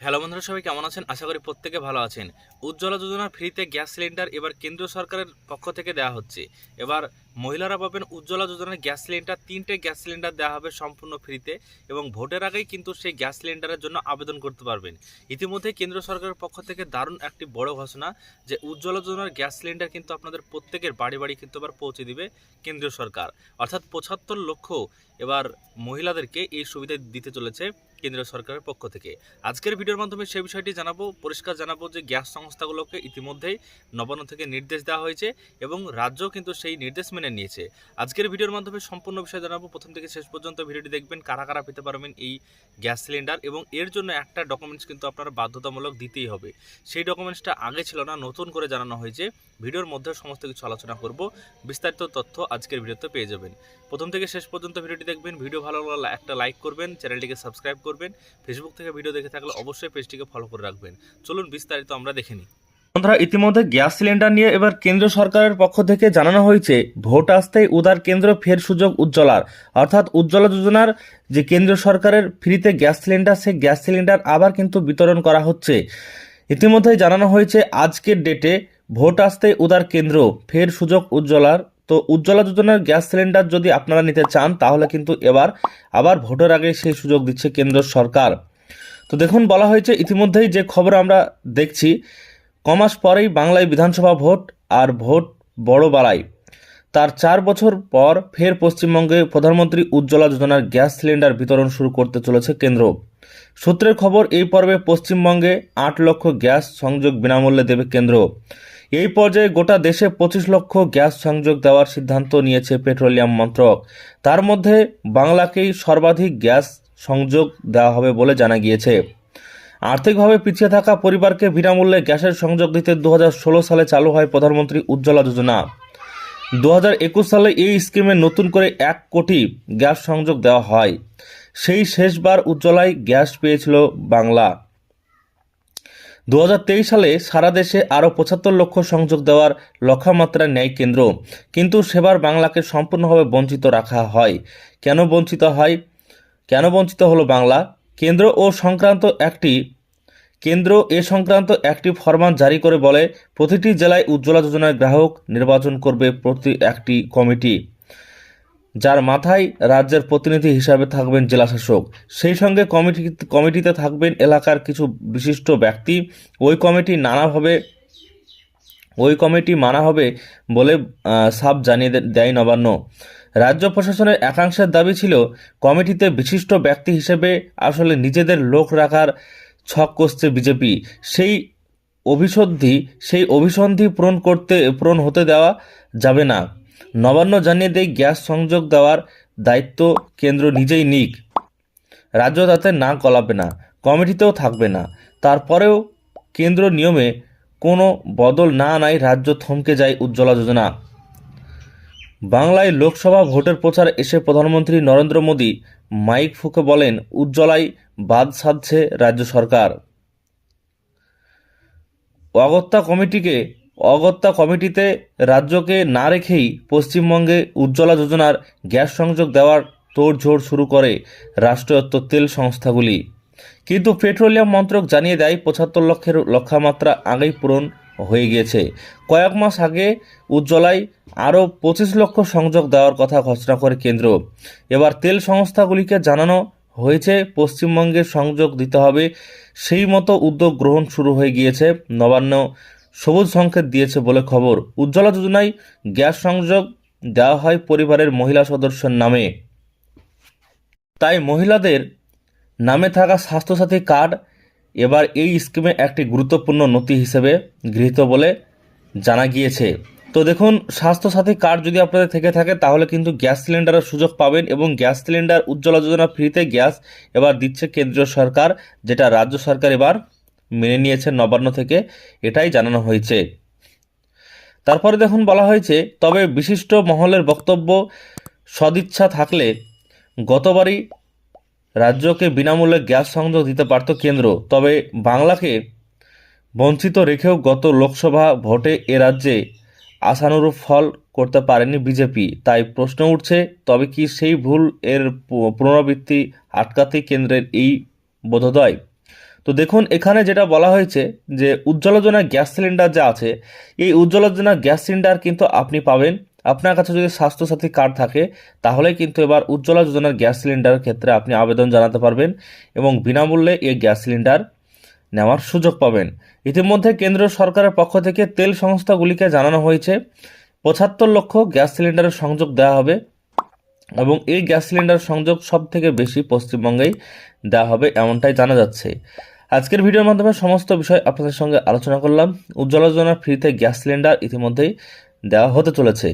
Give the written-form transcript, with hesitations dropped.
Hello বন্ধুরা, সবাই কেমন আছেন? আশা করি প্রত্যেকে ভালো আছেন। উজ্জ্বলা যোজনার ফ্রিতে গ্যাস সিলিন্ডার এবার কেন্দ্র সরকারের পক্ষ থেকে দেওয়া হচ্ছে। এবার মহিলারা পাবেন উজ্জ্বলা যোজনার গ্যাস সিলিন্ডার। 3টে গ্যাস সিলিন্ডার দেওয়া হবে সম্পূর্ণ ফ্রিতে এবং ভোটের আগেই কিন্তু সেই গ্যাস সিলিন্ডারের জন্য আবেদন করতে পারবেন। ইতিমধ্যে কেন্দ্র সরকারের পক্ষ থেকে দারুণ একটি বড় ঘোষণা যে উজ্জ্বলা যোজনার গ্যাস সিলিন্ডার কিন্তু আপনাদের প্রত্যেকের বাড়ি বাড়ি কিন্তু এবার পৌঁছে দিবে কেন্দ্রীয় সরকার। অর্থাৎ ৭৫ লক্ষ এবার মহিলাদেরকে এই সুবিধা দিতে চলেছে কেন্দ্রীয় সরকারের পক্ষ থেকে। আজকের ভিডিওর মাধ্যমে সেই বিষয়টি জানাবো, পরিষ্কার জানাবো যে গ্যাস সংস্থাগুলোকে ইতিমধ্যেই নবান্ন থেকে নির্দেশ দেওয়া হয়েছে এবং রাজ্য কিন্তু সেই নির্দেশ মেনে নিয়েছে। আজকের ভিডিওর মাধ্যমে সম্পূর্ণ বিষয় জানাবো। প্রথম থেকে শেষ পর্যন্ত ভিডিওটি দেখবেন, কারা কারা পেতে পারবেন এই গ্যাস সিলিন্ডার, এবং এর জন্য একটা ডকুমেন্টস কিন্তু আপনারা বাধ্যতামূলক দিতেই হবে। সেই ডকুমেন্টসটা আগে ছিল না, নতুন করে জানানো হয়েছে। ভিডিওর মধ্যে সমস্ত কিছু আলোচনা করব, বিস্তারিত তথ্য আজকের ভিডিওতে পেয়ে যাবেন। প্রথম থেকে শেষ পর্যন্ত ভিডিওটি দেখবেন। ভিডিও ভালো লাগলে একটা লাইক করবেন, চ্যানেলটিকে সাবস্ক্রাইব করবেন। ফেসবুক থেকে ভিডিও দেখে থাকলে অবশ্যই পেজটিকে ফলো করে রাখবেন। চলুন বিস্তারিত আমরা দেখে নিই। বন্ধুরা, ইতিমধ্যে গ্যাস সিলিন্ডার নিয়ে এবার কেন্দ্র সরকারের পক্ষ থেকে জানানো হয়েছে ভোট আসতেই উদার কেন্দ্র ফের সুযোগ উজ্জ্বলার। অর্থাৎ উজ্জ্বলা যোজনার যে কেন্দ্র সরকারের ফ্রিতে গ্যাস সিলিন্ডার, সেই গ্যাস সিলিন্ডার আবার কিন্তু বিতরণ করা হচ্ছে। ইতিমধ্যেই জানানো হয়েছে আজকের ডেটে ভোট আসতেই উদার কেন্দ্র ফের সুযোগ উজ্জ্বলার। তো উজ্জ্বলা যোজনার গ্যাস সিলিন্ডার যদি আপনারা নিতে চান তাহলে কিন্তু এবার আবার ভোটের আগে সেই সুযোগ দিচ্ছে কেন্দ্র সরকার। তো দেখুন, বলা হয়েছে ইতিমধ্যেই যে খবর আমরা দেখছি, কমাস পরেই বাংলায় বিধানসভা ভোট, আর ভোট বড় বাড়ায়। তার 4 বছর পর ফের পশ্চিমবঙ্গে প্রধানমন্ত্রী উজ্জ্বলা যোজনার গ্যাস সিলিন্ডার বিতরণ শুরু করতে চলেছে কেন্দ্র। সূত্রের খবর, এই পর্বে পশ্চিমবঙ্গে 8 লক্ষ গ্যাস সংযোগ বিনামূল্যে দেবে কেন্দ্র। এই পর্যায়ে গোটা দেশে 25 লক্ষ গ্যাস সংযোগ দেওয়ার সিদ্ধান্ত নিয়েছে পেট্রোলিয়াম মন্ত্রক। তার মধ্যে বাংলাকেই সর্বাধিক গ্যাস সংযোগ দেওয়া হবে বলে জানা গিয়েছে। আর্থিকভাবে পিছিয়ে থাকা পরিবারকে বিনামূল্যে গ্যাসের সংযোগ দিতে 2016 সালে চালু হয় প্রধানমন্ত্রী উজ্জ্বলা যোজনা। 2021 সালে এই স্কিমে নতুন করে 1 কোটি গ্যাস সংযোগ দেওয়া হয়। সেই শেষবার উজ্জ্বলায় গ্যাস পেয়েছিল বাংলা। 2023 সালে সারা দেশে আরও 75 লক্ষ সংযোগ দেওয়ার লক্ষ্যমাত্রা নেয় কেন্দ্র, কিন্তু সেবার বাংলাকে সম্পূর্ণভাবে বঞ্চিত রাখা হয়। কেন বঞ্চিত হলো বাংলা? কেন্দ্র এ সংক্রান্ত একটি ফরমান জারি করে বলে, প্রতিটি জেলায় উজ্জ্বলা যোজনার গ্রাহক নির্বাচন করবে প্রতি একটি কমিটি, যার মাথায় রাজ্যের প্রতিনিধি হিসাবে থাকবেন জেলাশাসক। সেই সঙ্গে কমিটিতে থাকবেন এলাকার কিছু বিশিষ্ট ব্যক্তি। ওই কমিটি মানা হবে বলে সাফ জানিয়ে দেয় নবান্ন। রাজ্য প্রশাসনের একাংশের দাবি ছিল, কমিটিতে বিশিষ্ট ব্যক্তি হিসেবে আসলে নিজেদের লোক রাখার ছক কষছে বিজেপি। সেই অভিসন্ধি পূরণ হতে দেওয়া যাবে না। নবান্ন জানিয়ে দেয়, গ্যাস সংযোগ দেওয়ার দায়িত্ব কেন্দ্র নিজেই নিক, রাজ্য তাতে না গলাবে না, কমিটিতেও থাকবে না। তারপরেও কেন্দ্র নিয়মে কোনো বদল না আনায় রাজ্য থমকে যায় উজ্জ্বলা যোজনা। বাংলায় লোকসভা ভোটের প্রচার এসে প্রধানমন্ত্রী নরেন্দ্র মোদী মাইক ফুঁকে বলেন, উজ্জ্বলায় বাদ সাধছে রাজ্য সরকার। অগত্যা কমিটিতে রাজ্যকে না রেখেই পশ্চিমবঙ্গে উজ্জ্বলা যোজনার গ্যাস সংযোগ দেওয়ার তোড়জোড় শুরু করে রাষ্ট্রায়ত্ত তেল সংস্থাগুলি। কিন্তু পেট্রোলিয়াম মন্ত্রক জানিয়ে দেয়, 75 লক্ষের লক্ষ্যমাত্রা আগেই পূরণ হয়ে গিয়েছে। কয়েক মাস আগে উজ্জ্বলায় আরও 25 লক্ষ সংযোগ দেওয়ার কথা ঘোষণা করে কেন্দ্র। এবার তেল সংস্থাগুলিকে জানানো হয়েছে পশ্চিমবঙ্গে সংযোগ দিতে হবে। সেই মতো উদ্যোগ গ্রহণ শুরু হয়ে গিয়েছে। নবান্ন সবুজ সংকেত দিয়েছে বলে খবর। উজ্জ্বলা যোজনায় গ্যাস সংযোগ দেওয়া হয় পরিবারের মহিলা সদস্যের নামে। তাই মহিলাদের নামে থাকা স্বাস্থ্যসাথী কার্ড এবার এই স্কিমে একটি গুরুত্বপূর্ণ নথি হিসেবে গৃহীত বলে জানা গিয়েছে। তো দেখুন, স্বাস্থ্যসাথী কার্ড যদি আপনাদের থেকে থাকে তাহলে কিন্তু গ্যাস সিলিন্ডারের সুযোগ পাবেন, এবং গ্যাস সিলিন্ডার উজ্জ্বলা যোজনা ফ্রিতে গ্যাস এবার দিচ্ছে কেন্দ্রীয় সরকার, যেটা রাজ্য সরকার এবার মেনে নিয়েছে নবান্ন থেকে, এটাই জানানো হয়েছে। তারপরে দেখুন, বলা হয়েছে, তবে বিশিষ্ট মহলের বক্তব্য, সদিচ্ছা থাকলে গতবারই রাজ্যকে বিনামূল্যে গ্যাস সংযোগ দিতে পারত কেন্দ্র। তবে বাংলাকে বঞ্চিত রেখেও গত লোকসভা ভোটে এ রাজ্যে আশানুরূপ ফল করতে পারেনি বিজেপি। তাই প্রশ্ন উঠছে, তবে কি সেই ভুল এর পুনরাবৃত্তি আটকাতে কেন্দ্রের এই বোধোদয়? তো দেখুন এখানে যেটা বলা হয়েছে যে উজ্জ্বলা যোজনা গ্যাস সিলিন্ডার যা আছে, এই উজ্জ্বলা যোজনা গ্যাস সিলিন্ডার কিন্তু আপনি পাবেন। আপনার কাছে যদি স্বাস্থ্যসাথী কার্ড থাকে তাহলে কিন্তু এবার উজ্জ্বলা যোজনার গ্যাস সিলিন্ডারের ক্ষেত্রে আপনি আবেদন জানাতে পারবেন এবং বিনামূল্যে এই গ্যাস সিলিন্ডার নেওয়ার সুযোগ পাবেন। ইতিমধ্যে কেন্দ্র সরকারের পক্ষ থেকে তেল সংস্থাগুলিকে জানানো হয়েছে ৭৫ লক্ষ গ্যাস সিলিন্ডারের সংযোগ দেওয়া হবে এবং এই গ্যাস সিলিন্ডার সংযোগ সব থেকে বেশি পশ্চিমবঙ্গেই দেওয়া হবে এমনটাই জানা যাচ্ছে। আজকের ভিডিওর মাধ্যমে সমস্ত বিষয় আপনাদের সঙ্গে আলোচনা করলাম। উজ্জ্বলা যোজনার ফ্রিতে গ্যাস সিলিন্ডার ইতিমধ্যেই দেওয়া হতে চলেছে।